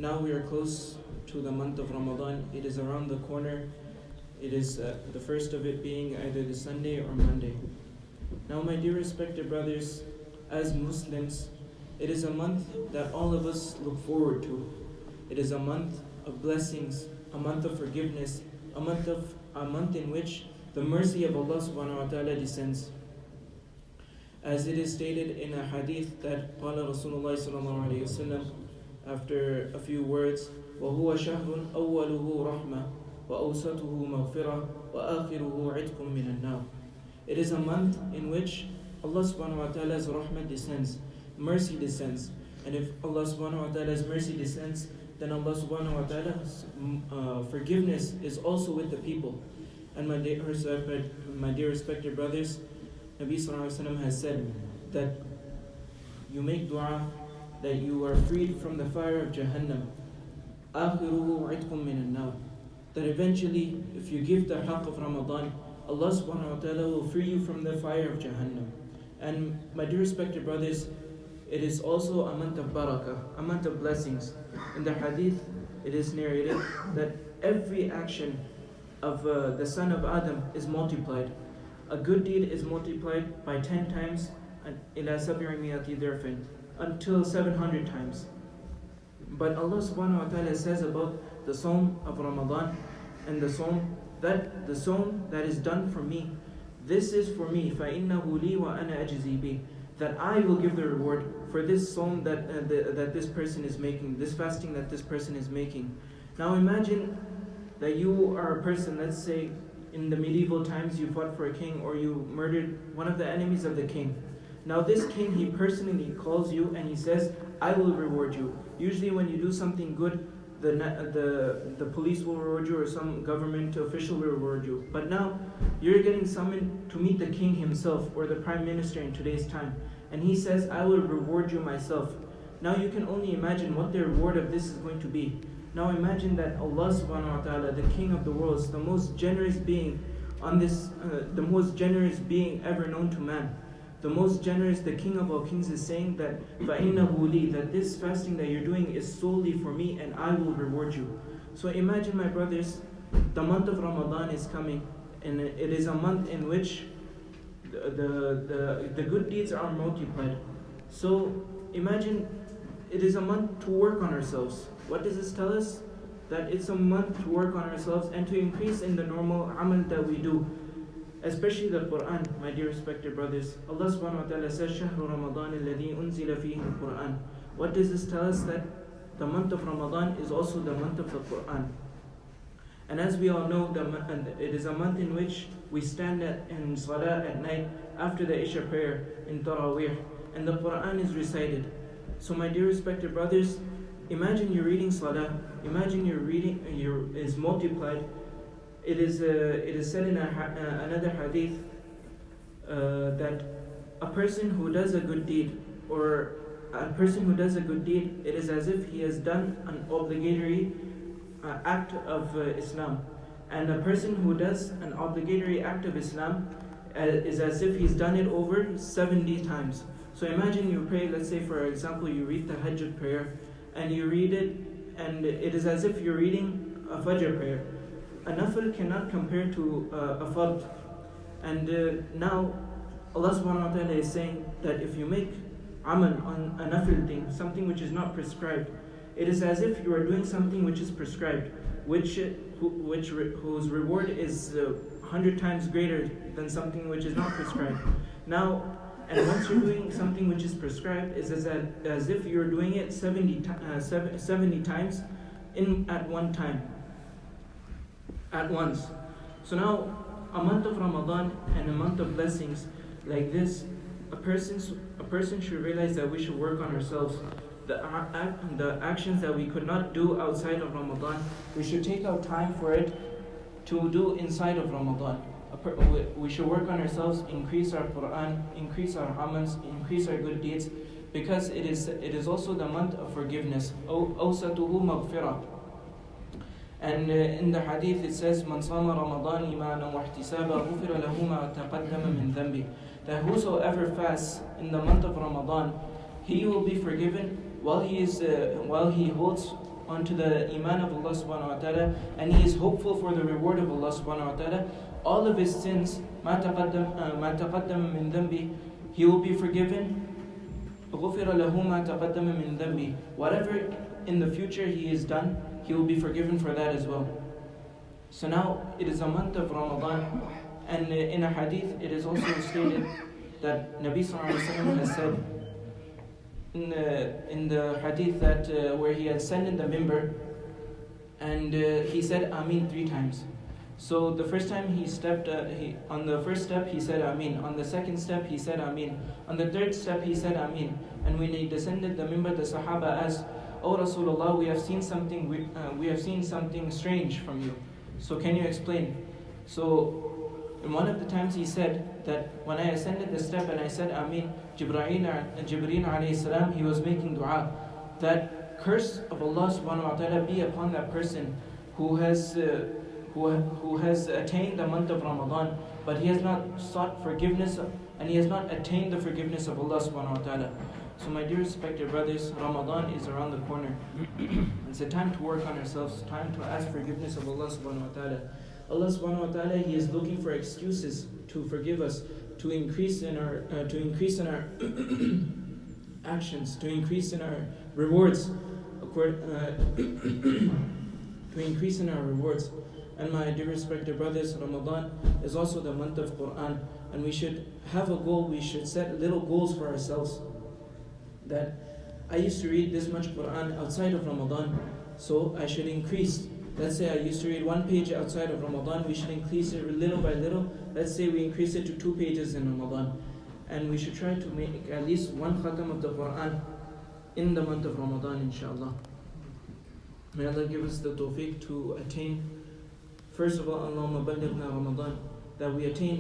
Now we are close to the month of Ramadan. It is around the corner. It is the first of it being either the Sunday or Monday. Now, my dear respected brothers, as Muslims, it is a month that all of us look forward to. It is a month of blessings, a month of forgiveness, a month in which the mercy of Allah subhanahu wa ta'ala descends. As it is stated in a hadith that قال Rasulullah sallallahu alayhi wa sallam, after a few words, وَهُوَ شَهْرٌ أَوَّلُهُ رَحْمَةٌ وَأَوْسَطُهُ مَغْفِرَةٌ وَآخِرُهُ عِتْقٌ مِّنَ النَّارِ. It is a month in which Allah subhanahu wa ta'ala's rahmah descends, mercy descends. And if Allah subhanahu wa ta'ala's mercy descends, then Allah subhanahu wa ta'ala's forgiveness is also with the people. And my dear respected brothers, Nabi sallallahu alayhi wa sallam has said that you make dua that you are freed from the fire of Jahannam. آخِرُهُ عِتْقٌ مِّنَ النَّارِ. That eventually, if you give the haqq of Ramadan, Allah subhanahu wa ta'ala will free you from the fire of Jahannam. And my dear respected brothers, it is also a month of barakah, a month of blessings. In the hadith, it is narrated that every action of the son of Adam is multiplied. A good deed is multiplied by 10 times إِلَى 700 ضِعْفٍ, until 700 times. But Allah subhanahu wa ta'ala says about the Sawm of Ramadan and the Sawm that is done for me, this is for me, فَإِنَّهُ لِي وَأَنَا أَجْزِي بِهِ, that I will give the reward for this Sawm that this person is making, this fasting that this person is making. Now imagine that you are a person, let's say in the medieval times you fought for a king or you murdered one of the enemies of the king. Now this king, he personally calls you and he says, I will reward you. Usually when you do something good, the police will reward you or some government official will reward you. But now you're getting summoned to meet the king himself or the prime minister in today's time. And he says, I will reward you myself. Now you can only imagine what the reward of this is going to be. Now imagine that Allah subhanahu wa ta'ala, the king of the worlds, the most generous being on this, the most generous being ever known to man, the most generous, the king of all kings, is saying that فَإِنَّهُ لِي, that this fasting that you're doing is solely for me and I will reward you. So imagine, my brothers, the month of Ramadan is coming, and it is a month in which the good deeds are multiplied. So imagine it is a month to work on ourselves. What does this tell us? That it's a month to work on ourselves and to increase in the normal amal that we do. Especially the Quran, my dear respected brothers. Allah subhanahu wa ta'ala says, شَهْرُ رَمَضَانِ الَّذِي أُنزِلَ فِيهِ الْقُرْآنِ. What does this tell us? That the month of Ramadan is also the month of the Quran. And as we all know, it is a month in which we stand in salah at night after the Isha prayer in Taraweeh, and the Quran is recited. So my dear respected brothers, imagine you're reading salah, imagine is multiplied. It is said in another hadith that a person who does a good deed, it is as if he has done an obligatory act of Islam. And a person who does an obligatory act of Islam is as if he's done it over 70 times. So imagine you pray, let's say for example you read the Hajj prayer, and you read it, and it is as if you're reading a Fajr prayer. A nafil cannot compare to a fard. And now Allah subhanahu wa ta'ala is saying that if you make amal on a nafil thing, something which is not prescribed, it is as if you are doing something which is prescribed, whose reward is 100 times greater than something which is not prescribed. Now, and once you're doing something which is prescribed, it's as if you're doing it 70 times at one time, at once. So now, a month of Ramadan and a month of blessings like this, a person should realize that we should work on ourselves. The actions that we could not do outside of Ramadan, we should take out time for it to do inside of Ramadan. We should work on ourselves, increase our Quran, increase our amals, increase our good deeds, because it is also the month of forgiveness. أَوْسَطُهُ مَغْفِرَةٌ. And in the hadith it says, مَنْ صَامَ رَمَضَانِ إِيمَانًا وَاحْتِسَابًا غُفِرَ لَهُ مَا تَقَدَّمَ مِنْ ذَنْبِهِ. That whosoever fasts in the month of Ramadan, he will be forgiven while he holds onto the iman of Allah subhanahu wa ta'ala, and he is hopeful for the reward of Allah subhanahu wa ta'ala, all of his sins, ما تقدم من ذنبه, he will be forgiven. غفر له ما تقدم من ذنبه. Whatever in the future he has done, he will be forgiven for that as well. So now it is a month of Ramadan, and in a hadith it is also stated that Nabi sallallahu alaihi wasallam has said in the hadith that where he had ascended the mimbar, and he said Ameen 3 times. So the first time he stepped, on the first step he said Ameen. On the second step he said Ameen. On the third step he said Ameen. And when he descended the mimbar, the Sahaba asked, "O Rasulullah, we have seen something strange from you. So can you explain?" So in one of the times he said that when I ascended the step and I said Ameen, Jibreel alayhi salam, he was making dua that curse of Allah subhanahu wa ta'ala be upon that person who has attained the month of Ramadan, but he has not sought forgiveness and he has not attained the forgiveness of Allah subhanahu wa ta'ala. So my dear respected brothers, Ramadan is around the corner. It's a time to work on ourselves, time to ask forgiveness of Allah subhanahu wa ta'ala. Allah subhanahu wa ta'ala, He is looking for excuses to forgive us, to increase in our actions, to increase in our rewards, to increase in our rewards. And my dear respected brothers, Ramadan is also the month of Quran, and we should have a goal, we should set little goals for ourselves. That I used to read this much Quran outside of Ramadan, so I should increase. Let's say I used to read 1 page outside of Ramadan, we should increase it little by little. Let's say we increase it to 2 pages in Ramadan. And we should try to make at least 1 khatam of the Quran in the month of Ramadan, inshallah. May Allah give us the tawfiq to attain, first of all, Allahumma ballighna Ramadan, that we attain